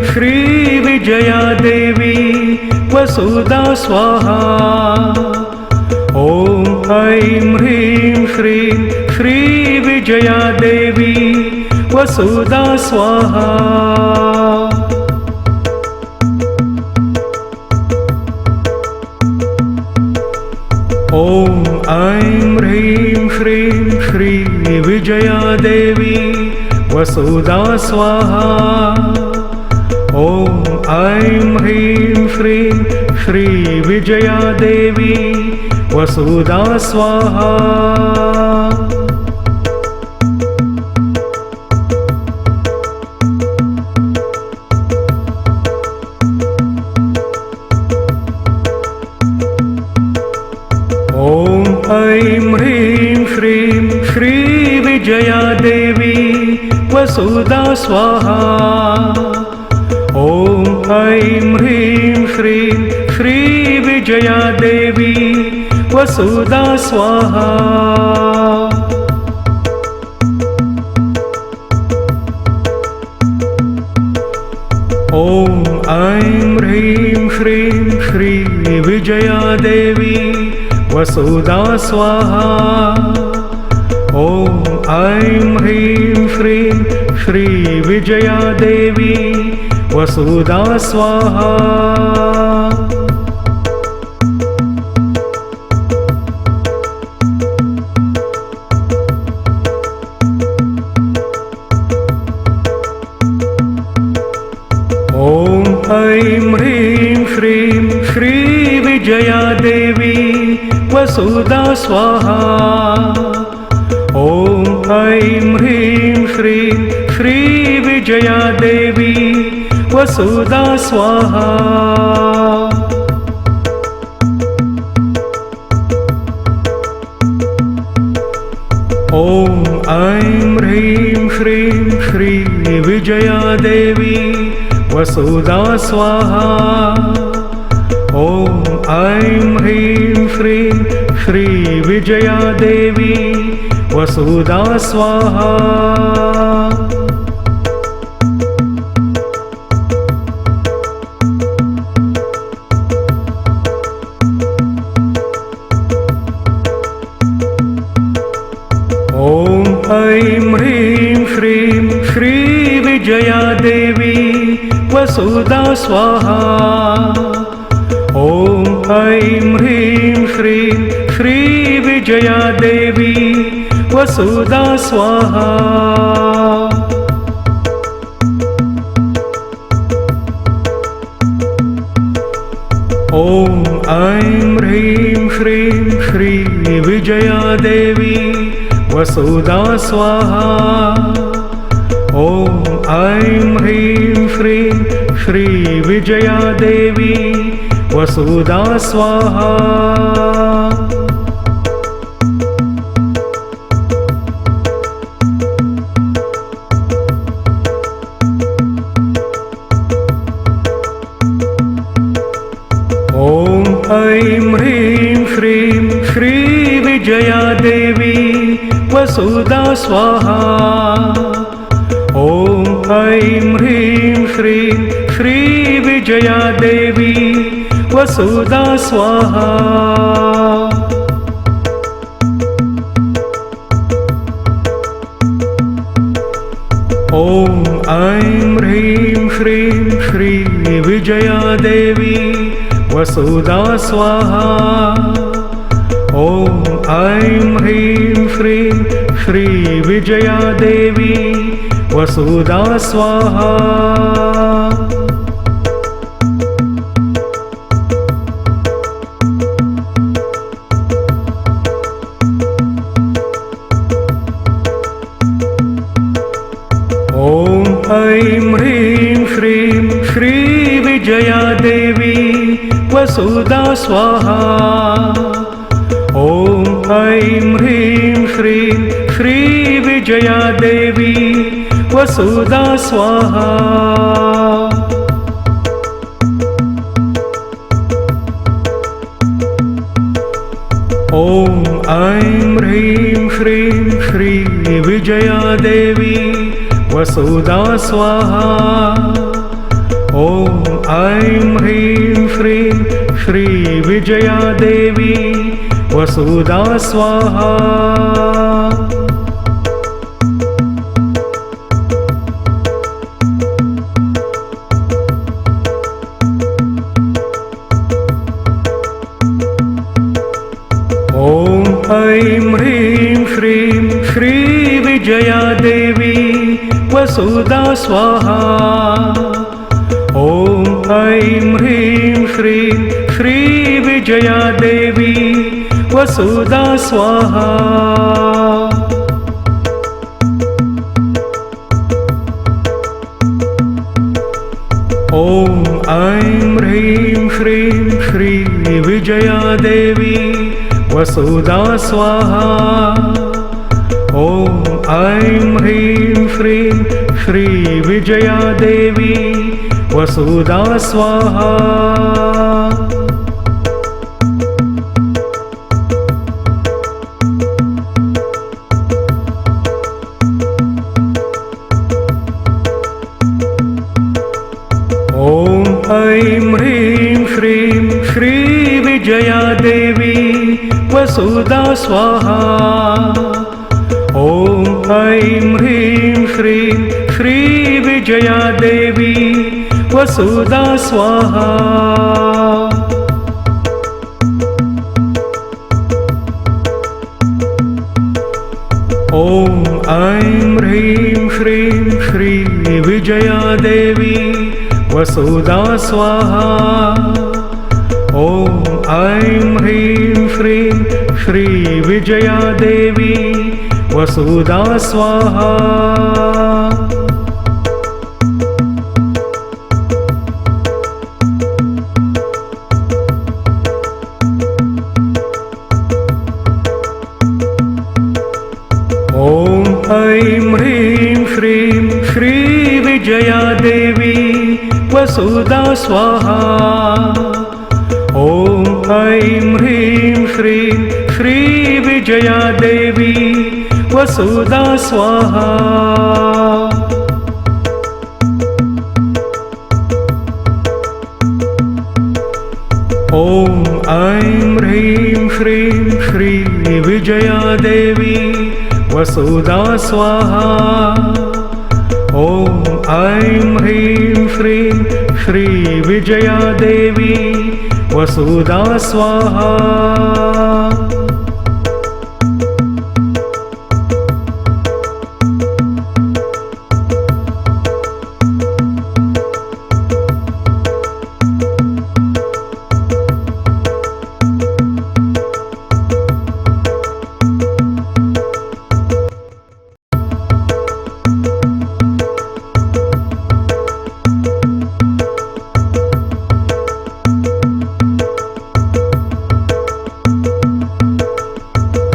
श्रीविजया देवी वसुधा स्वाहा। ॐ ऐं ह्रीं श्रीं श्रीविजया देवी वसुधा स्वाहा। ॐ ऐं ह्रीं श्रीं श्रीविजया देवी वसुधा स्वाहा। ॐ ऐं ह्रीं श्रीं श्रीविजया देवी वसुधा स्वाहा। ऐं ह्रीं श्रीं श्रीविजया देवी वसुधा स्वाहा। ॐ ऐं ह्रीं श्रीं श्रीविजया देवी वसुधा स्वाहा। ॐ ऐं ह्रीं श्रीं श्रीविजया देवी वसुधा स्वाहा। ॐ ऐं ह्रीं श्रीं श्रीविजया देवी वसुधा स्वाहा। ॐ ऐं ह्रीं श्रीं श्रीविजया देवी वसुधा स्वाहा। ॐ ऐं ह्रीं श्रीं श्रीविजया देवी वसुधा स्वाहा। ॐ ऐं ह्रीं श्रीं श्रीविजया देवी वसुधा स्वाहा। ॐ ऐं ह्रीं श्रीं श्रीविजया देवी वसुधा स्वाहा। ॐ ऐं ह्रीं श्रीं श्रीविजया देवी वसुधा स्वाहा। ॐ ऐं ह्रीं श्रीं श्रीविजया देवी वसुधा स्वाहा। ॐ ऐं ह्रीं श्रीं श्रीविजया देवी वसुधा स्वाहा। ॐ ऐं ह्रीं श्रीं श्रीविजया देवी वसुधा स्वाहा। ॐ ऐं ह्रीं श्रीं श्रीविजया देवी वसुधा स्वाहा। ॐ ऐं ह्रीं श्रीं श्रीविजया देवी वसुधा स्वाहा। ॐ ऐं ह्रीं श्रीं श्रीविजया देवी वसुधा स्वाहा। ॐ ऐं ह्रीं श्रीं श्रीविजया देवी वसुधा स्वाहा। ॐ ऐं ह्रीं श्रीं श्रीविजया देवी वसुधा स्वाहा। ॐ ऐं ह्रीं श्रीं श्रीविजया देवी वसुधा स्वाहा। ॐ ऐं ह्रीं श्रीं श्रीविजया देवी वसुधा स्वाहा। श्रीविजया देवी वसुधा स्वाहा। ॐ ऐं ह्रीं श्रीं श्रीविजया देवी वसुधा स्वाहा। ॐ ऐं ह्रीं श्रीं श्रीविजया देवी वसुधा स्वाहा। ॐ ऐं ह्रीं श्रीं श्रीविजया देवी वसुधा स्वाहा। ॐ ऐं ह्रीं श्रीं श्रीविजया देवी वसुधा स्वाहा। ॐ ऐं ह्रीं श्रीं श्रीविजया देवी वसुधा स्वाहा। ॐ ऐं ह्रीं श्रीं श्रीविजया देवी वसुधा स्वाहा। ॐ ऐं ह्रीं श्रीं श्रीविजया देवी वसुधा स्वाहा। ॐ ऐं ह्रीं श्रीं श्रीविजया देवी वसुधा स्वाहा। ॐ ऐं ह्रीं श्रीं श्रीविजया देवी वसुधा स्वाहा। ॐ ऐं ह्रीं श्रीं श्रीविजया देवी वसुधा स्वाहा। ॐ ऐं ह्रीं श्रीं श्रीविजया देवी वसुधा स्वाहा। ॐ ऐं ह्रीं श्रीं श्रीविजया देवी वसुधा स्वाहा।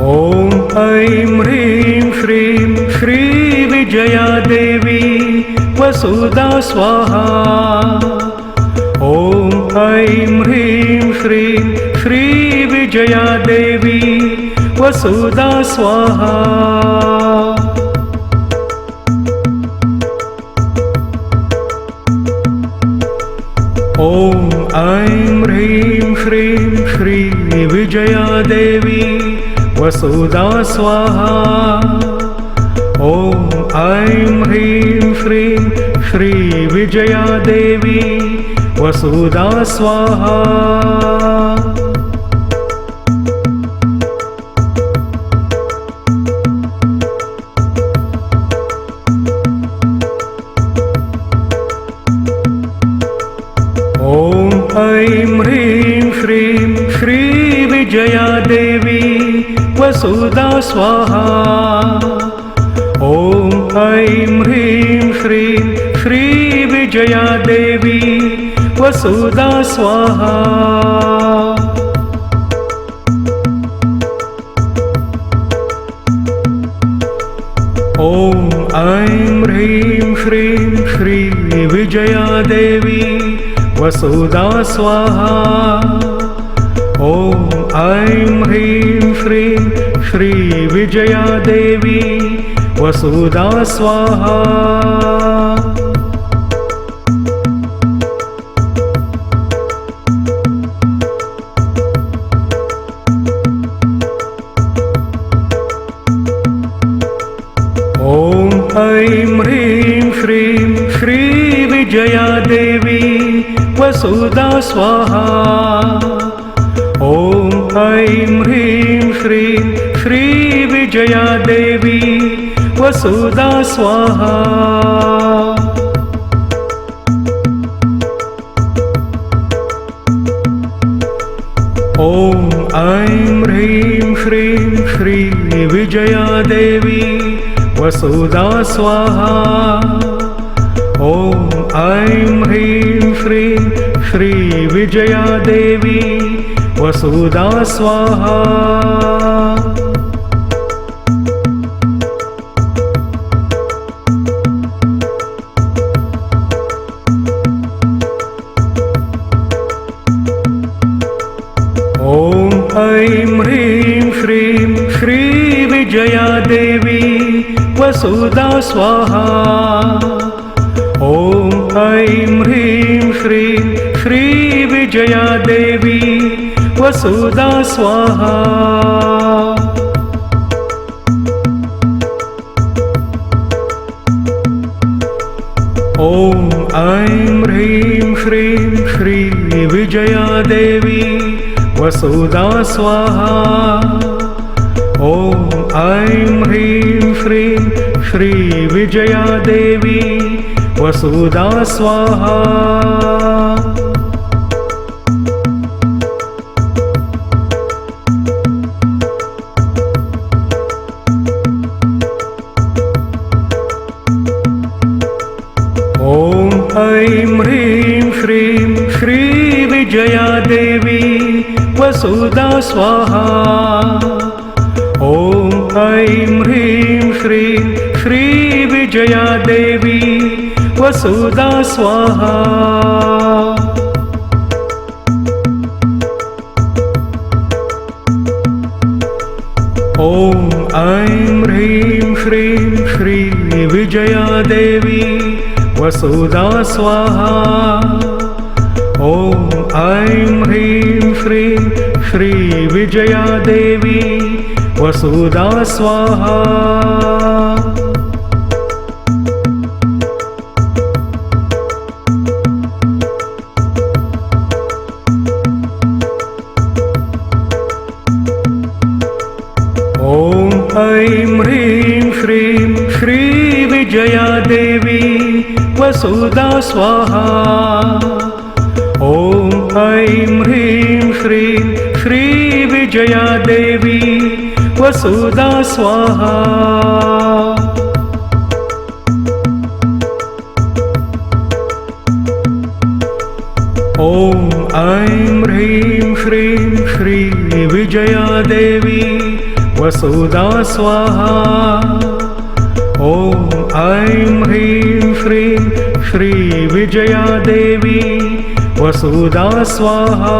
ॐ ऐं ह्रीं श्रीं श्रीविजया देवी वसुधा स्वाहा। ॐ ऐं ह्रीं श्रीं श्रीविजया देवी वसुधा स्वाहा। ॐ ऐं ह्रीं श्रीं श्रीविजया देवी वसुधा स्वाहा। ॐ ऐं ह्रीं श्रीं श्रीविजया देवी वसुधा स्वाहा। ॐ ऐं ह्रीं श्रीं श्रीविजया देवी वसुधा स्वाहा। ॐ ऐं ह्रीं श्रीं श्रीविजया देवी वसुधा स्वाहा। ॐ ऐं ह्रीं श्रीं श्रीविजया देवी वसुधा स्वाहा। ॐ ऐं ह्रीं श्रीं श्रीविजया देवी वसुधा स्वाहा। देवी वसुधा स्वाहा। ॐ ऐं ह्रीं श्रीं श्रीविजया देवी वसुधा स्वाहा। ॐ ऐं ह्रीं श्रीं श्रीविजया देवी वसुधा स्वाहा। ॐ ऐं ह्रीं श्रीं श्रीविजया देवी वसुधा स्वाहा। ॐ ऐं ह्रीं श्रीं श्रीविजया देवी वसुधा स्वाहा। ॐ ऐं ह्रीं श्रीं श्रीविजया देवी वसुधा स्वाहा। ॐ ऐं ह्रीं श्रीं श्रीविजया देवी वसुधा स्वाहा। ॐ ऐं ह्रीं श्रीं श्रीविजया देवी वसुधा स्वाहा। ॐ ऐं ह्रीं श्रीं श्रीविजया देवी वसुधा स्वाहा। ॐ ऐं ह्रीं श्रीं श्रीविजया देवी वसुधा स्वाहा। ॐ ऐं ह्रीं श्रीं श्रीविजया देवी वसुधा स्वाहा। ॐ ऐं ह्रीं श्रीं श्रीविजया देवी वसुधा स्वाहा। ॐ ऐं ह्रीं श्रीं श्रीविजया देवी वसुधा स्वाहा। ॐ ऐं ह्रीं श्रीं श्रीविजया देवी वसुधा स्वाहा। ॐ ऐं ह्रीं श्रीं श्रीविजया देवी वसुधा स्वाहा। ॐ ऐं ह्रीं श्रीं श्रीविजया देवी वसुधा स्वाहा।